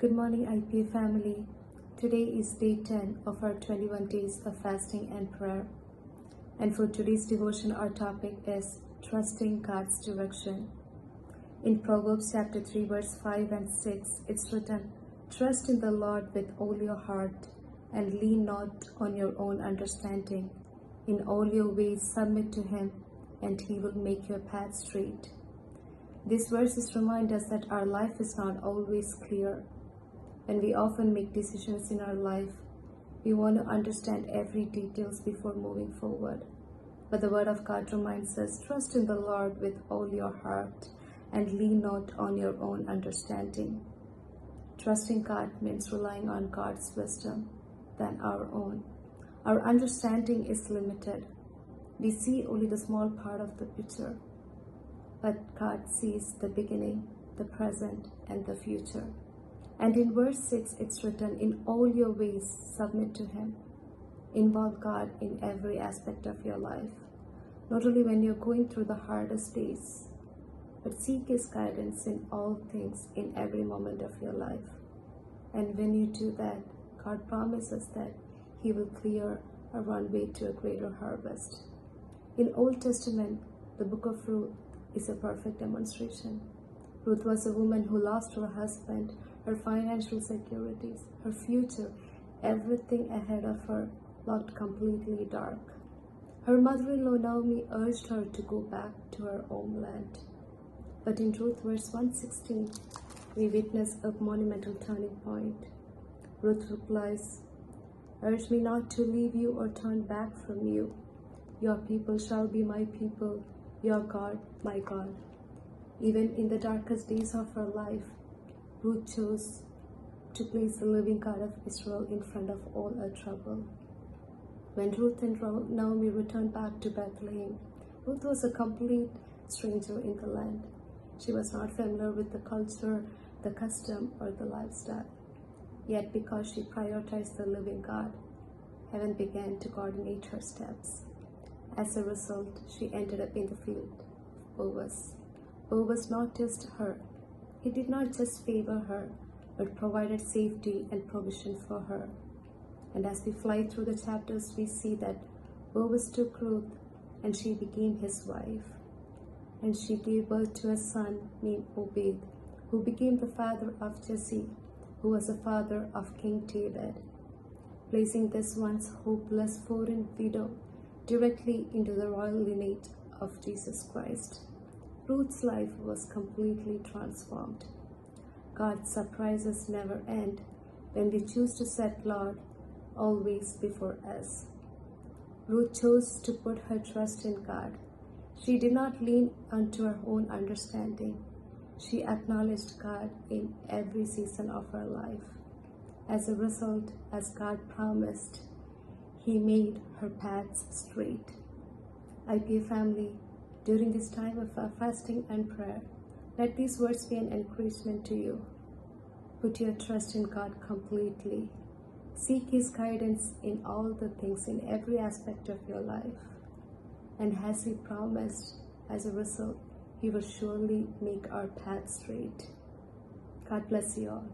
Good morning, IPA family. Today is day 10 of our 21 days of fasting and prayer. And for today's devotion, our topic is trusting God's direction. In Proverbs chapter 3, verse 5 and 6, it's written, "Trust in the Lord with all your heart and lean not on your own understanding. In all your ways submit to Him, and He will make your path straight." These verses remind us that our life is not always clear. When we often make decisions in our life, we want to understand every details before moving forward. But the Word of God reminds us, trust in the Lord with all your heart and lean not on your own understanding. Trusting God means relying on God's wisdom than our own. Our understanding is limited. We see only the small part of the picture, but God sees the beginning, the present, and the future. And in verse 6, it's written, "In all your ways, submit to Him." Involve God in every aspect of your life, not only when you're going through the hardest days, but seek His guidance in all things in every moment of your life. And when you do that, God promises that He will clear a runway to a greater harvest. In Old Testament, the book of Ruth is a perfect demonstration. Ruth was a woman who lost her husband, her financial securities, her future, everything ahead of her looked completely dark. Her mother-in-law Naomi urged her to go back to her homeland. But in Ruth verse 116, we witness a monumental turning point. Ruth replies, "Urge me not to leave you or turn back from you. Your people shall be my people, your God my God." Even in the darkest days of her life, Ruth chose to place the living God of Israel in front of all her trouble. When Ruth and Naomi returned back to Bethlehem, Ruth was a complete stranger in the land. She was not familiar with the culture, the custom, or the lifestyle. Yet because she prioritized the living God, heaven began to coordinate her steps. As a result, she ended up in the field of Boaz. Boaz noticed her. He did not just favor her, but provided safety and provision for her. And as we fly through the chapters, we see that Boaz took Ruth and she became his wife. And she gave birth to a son named Obed, who became the father of Jesse, who was the father of King David, placing this once hopeless foreign widow directly into the royal lineage of Jesus Christ. Ruth's life was completely transformed. God's surprises never end when we choose to set Lord always before us. Ruth chose to put her trust in God. She did not lean unto her own understanding. She acknowledged God in every season of her life. As a result, as God promised, He made her paths straight. IPA family, during this time of our fasting and prayer, let these words be an encouragement to you. Put your trust in God completely. Seek His guidance in all the things, in every aspect of your life. And as He promised, as a result, He will surely make our path straight. God bless you all.